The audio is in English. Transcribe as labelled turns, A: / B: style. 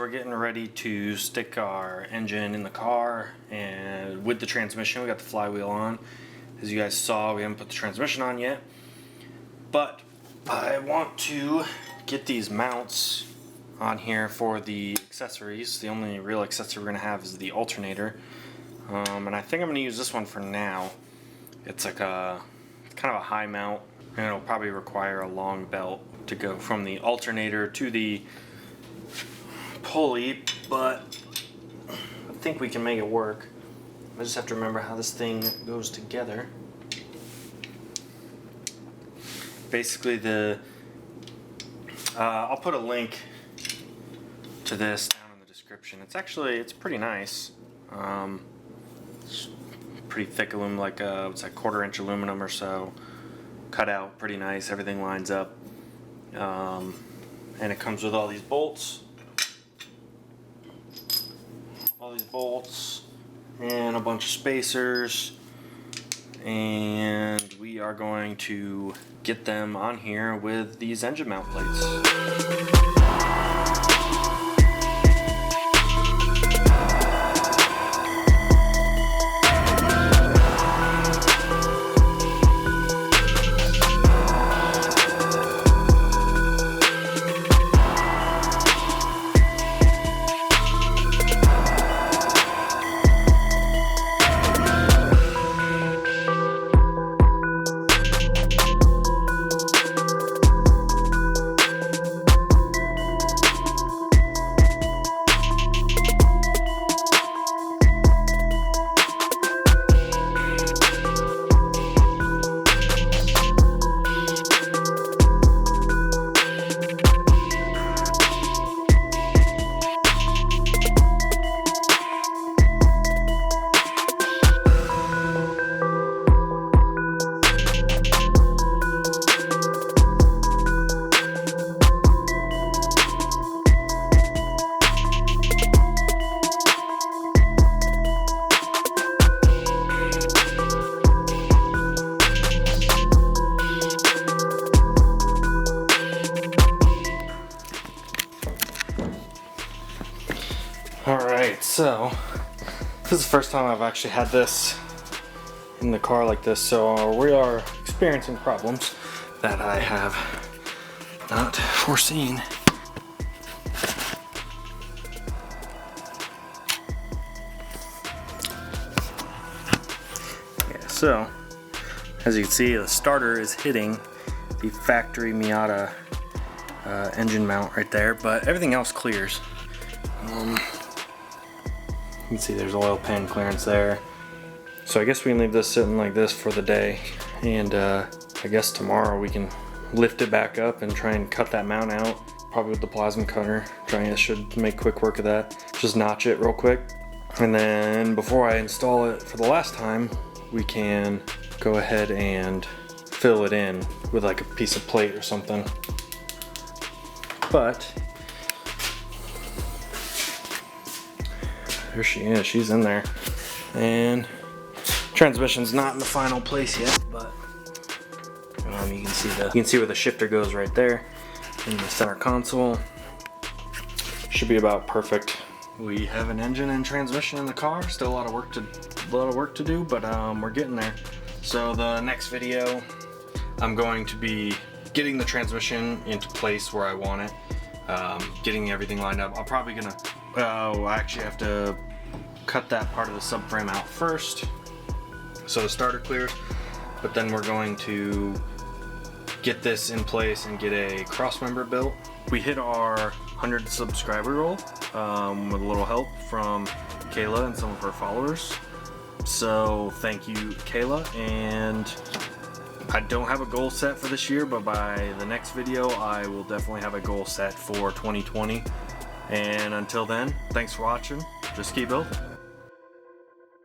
A: we're getting ready to stick our engine in the car, and with the transmission, we got the flywheel on. As you guys saw, we haven't put the transmission on yet, but I want to get these mounts on here for the accessories. The only real accessory we're going to have is the alternator, and I think I'm going to use this one for now. It's like a kind of a high mount, and it'll probably require a long belt to go from the alternator to the pulley, but I think we can make it work. I just have to remember how this thing goes together. Basically, I'll put a link to this down in the description. It's pretty nice. It's pretty thick aluminum, like it's like 1/4 inch aluminum or so. Cut out pretty nice. Everything lines up, and it comes with all these bolts. And a bunch of spacers, and we are going to get them on here with these engine mount plates. Alright, so this is the first time I've actually had this in the car like this, so we are experiencing problems that I have not foreseen. Yeah, so as you can see, the starter is hitting the factory Miata engine mount right there, but everything else clears. You can see there's oil pan clearance there. So I guess we can leave this sitting like this for the day, and I guess tomorrow we can lift it back up and try and cut that mount out, probably with the plasma cutter. It should make quick work of that. Just notch it real quick, and then before I install it for the last time, we can go ahead and fill it in with like a piece of plate or something. But here she is, she's in there, and transmission's not in the final place yet, but you can see where the shifter goes right there in the center console. Should be about perfect. We have an engine and transmission in the car. Still a lot of work to do, but we're getting there. So the next video, I'm going to be getting the transmission into place where I want it, getting everything lined up. I'm probably gonna I actually have to cut that part of the subframe out first so the starter clears, but then we're going to get this in place and get a cross member built. We hit our 100 subscriber goal with a little help from Kayla and some of her followers, so thank you, Kayla. And I don't have a goal set for this year, but by the next video I will definitely have a goal set for 2020. And until then, thanks for watching. Just keep building.